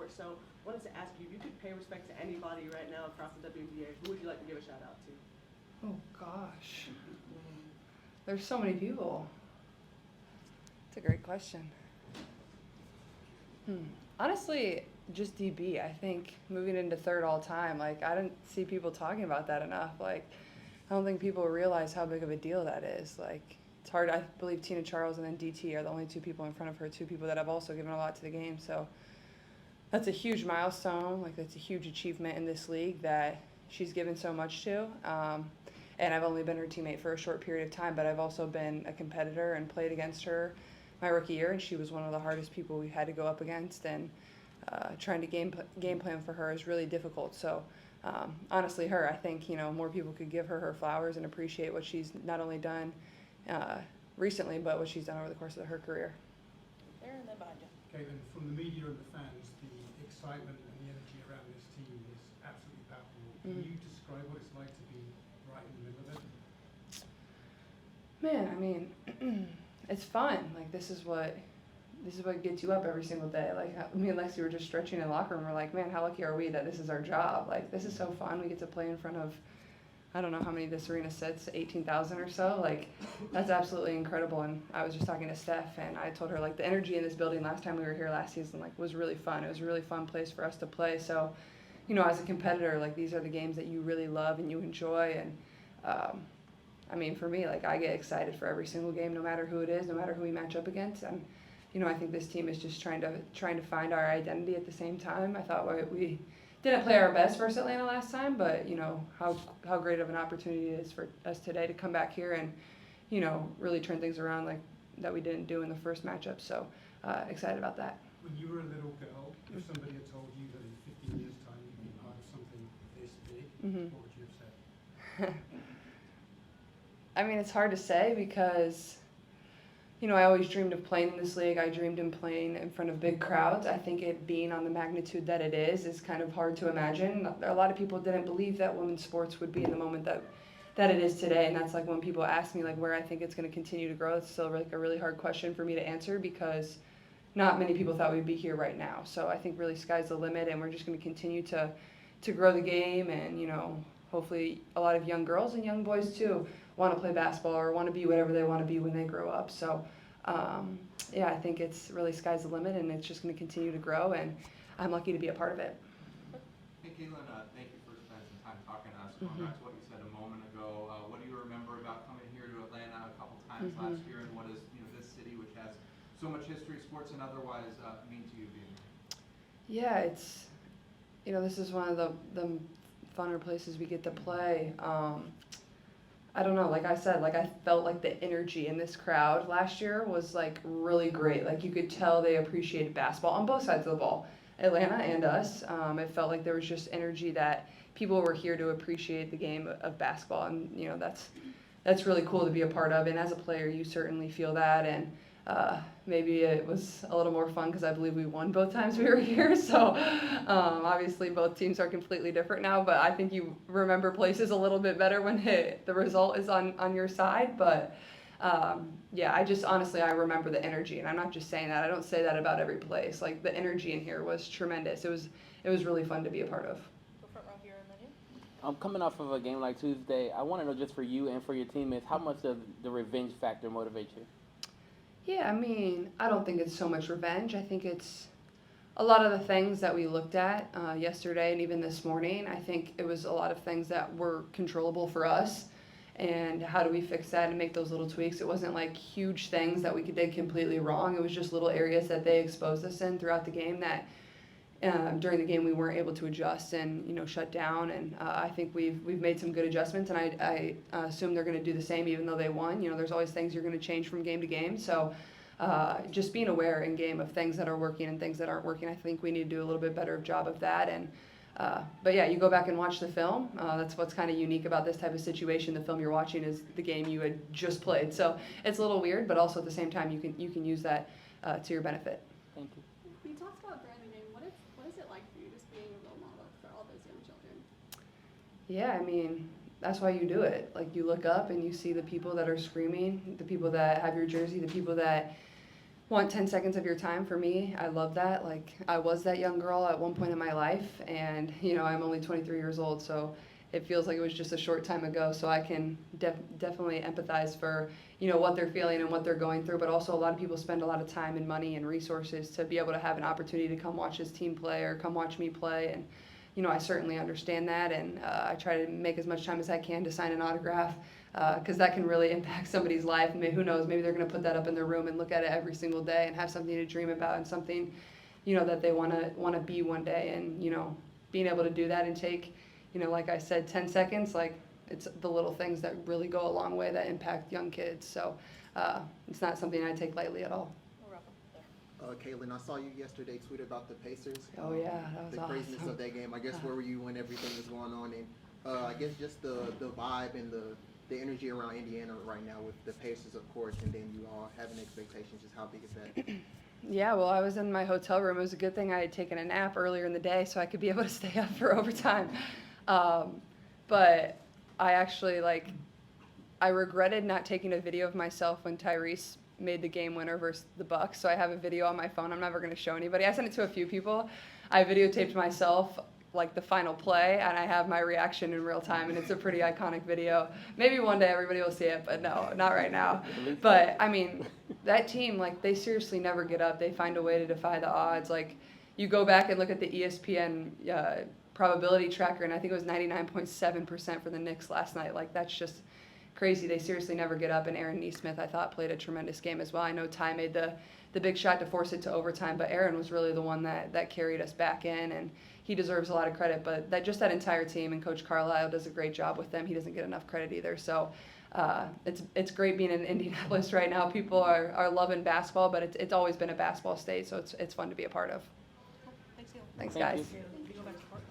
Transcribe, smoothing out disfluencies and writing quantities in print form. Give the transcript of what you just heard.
sport. So I wanted to ask you, if you could pay respect to anybody right now across the WNBA, who would you like to give a shout out to? Oh gosh, there's so many people. It's a great question. Honestly, just DB. I think moving into third all time, like I didn't see people talking about that enough. Like I don't think people realize how big of a deal that is. Like it's hard. I believe Tina Charles and then DT are the only two people in front of her, two people that have also given a lot to the game. So that's a huge milestone. Like that's a huge achievement in this league that she's given so much to. And I've only been her teammate for a short period of time, but I've also been a competitor and played against her my rookie year, and she was one of the hardest people we had to go up against, and trying to game plan for her is really difficult. So honestly, her, I think, more people could give her flowers and appreciate what she's not only done recently, but what she's done over the course of her career. There and then behind you. Okay, then from the media and the fans, the excitement and the energy around this team is absolutely palpable. Can you describe what it's like to be right in the middle of it? Man, I mean, it's fun. Like this is what gets you up every single day. Like me and Lexi were just stretching in the locker room. We're like, man, how lucky are we that this is our job? Like this is so fun. We get to play in front of, I don't know how many this arena sits, 18,000 or so. Like that's absolutely incredible. And I was just talking to Steph, and I told her like the energy in this building last time we were here last season like was really fun. It was a really fun place for us to play. So, as a competitor, like these are the games that you really love and you enjoy. And I mean, for me, like I get excited for every single game, no matter who it is, no matter who we match up against. And I think this team is just trying to find our identity at the same time. I thought we didn't play our best versus Atlanta last time, but how great of an opportunity it is for us today to come back here and really turn things around like that we didn't do in the first matchup. So excited about that. When you were a little girl, if somebody had told you that in 15 years' time you'd be part of something this big, what would you have said? I mean, it's hard to say because, I always dreamed of playing in this league. I dreamed of playing in front of big crowds. I think it being on the magnitude that it is kind of hard to imagine. A lot of people didn't believe that women's sports would be in the moment that it is today. And that's like when people ask me like where I think it's going to continue to grow, it's still like a really hard question for me to answer because not many people thought we'd be here right now. So I think really sky's the limit, and we're just going to continue to grow the game, and, hopefully a lot of young girls and young boys too want to play basketball or want to be whatever they want to be when they grow up. So, I think it's really sky's the limit, and it's just going to continue to grow, and I'm lucky to be a part of it. Hey, Caitlin, thank you for spending some time talking to us. Going back to what you said a moment ago, what do you remember about coming here to Atlanta a couple times last year, and what does this city, which has so much history, sports and otherwise, mean to you being here? Yeah, it's, this is one of the funner places we get to play. I don't know, like I said, like I felt like the energy in this crowd last year was like really great. Like you could tell they appreciated basketball on both sides of the ball, Atlanta and us. It felt like there was just energy that people were here to appreciate the game of basketball, and that's really cool to be a part of. And as a player, you certainly feel that, and maybe it was a little more fun because I believe we won both times we were here. So obviously both teams are completely different now, but I think you remember places a little bit better when the result is on your side. But I just honestly, I remember the energy, and I'm not just saying that. I don't say that about every place. Like the energy in here was tremendous. It was really fun to be a part of. Go front row here and then you. Coming off of a game like Tuesday, I want to know just for you and for your teammates, how much does the revenge factor motivate you? Yeah, I mean, I don't think it's so much revenge. I think it's a lot of the things that we looked at yesterday and even this morning. I think it was a lot of things that were controllable for us, and how do we fix that and make those little tweaks. It wasn't like huge things that we did completely wrong. It was just little areas that they exposed us in throughout the game that during the game we weren't able to adjust and shut down. And I think we've made some good adjustments, and I assume they're going to do the same even though they won. There's always things you're going to change from game to game. So just being aware in game of things that are working and things that aren't working. I think we need to do a little bit better job of that. And but yeah, you go back and watch the film. That's what's kind of unique about this type of situation. The film you're watching is the game you had just played. So it's a little weird, but also at the same time you can use that to your benefit. Thank you. We talked about during the game. What is it like for you just being a role model for all those young children? Yeah, I mean, that's why you do it. Like you look up and you see the people that are screaming, the people that have your jersey, the people that want 10 seconds of your time. For me, I love that. Like, I was that young girl at one point in my life, and, you know, I'm only 23 years old, so it feels like it was just a short time ago. So I can definitely empathize for, you know, what they're feeling and what they're going through. But also, a lot of people spend a lot of time and money and resources to be able to have an opportunity to come watch this team play or come watch me play. And, you know, I certainly understand that, and I try to make as much time as I can to sign an autograph, because that can really impact somebody's life. I mean, who knows, maybe they're going to put that up in their room and look at it every single day and have something to dream about and something, you know, that they want to be one day. And, you know, being able to do that and take, you know, like I said, 10 seconds, like, it's the little things that really go a long way that impact young kids. So it's not something I take lightly at all. We're up there. Caitlin, I saw you yesterday tweet about the Pacers. Oh, yeah, that was the craziness awesome. of that game. I guess where were you when everything was going on? And I guess just the vibe and the energy around Indiana right now with the Pacers, of course, and then you all having expectations. Just how big is that? Yeah, well, I was in my hotel room. It was a good thing I had taken a nap earlier in the day so I could be able to stay up for overtime. But I actually, like, I regretted not taking a video of myself when Tyrese made the game winner versus the Bucks. So I have a video on my phone. I'm never going to show anybody. I sent it to a few people. I videotaped myself, like, the final play, and I have my reaction in real time, and it's a pretty iconic video. Maybe one day everybody will see it, but no, not right now. But, I mean, that team, like, they seriously never get up. They find a way to defy the odds. Like, you go back and look at the ESPN probability tracker, and I think it was 99.7% for the Knicks last night. Like, that's just crazy. They seriously never get up, and Aaron Nesmith, I thought, played a tremendous game as well. I know Ty made the big shot to force it to overtime, but Aaron was really the one that carried us back in, and he deserves a lot of credit. But that entire team, and Coach Carlisle does a great job with them. He doesn't get enough credit either. So it's great being in Indianapolis right now. People are loving basketball, but it's always been a basketball state, so it's fun to be a part of. Cool. Thanks, Neil. Thanks, Thank guys. you. Can you go back to court?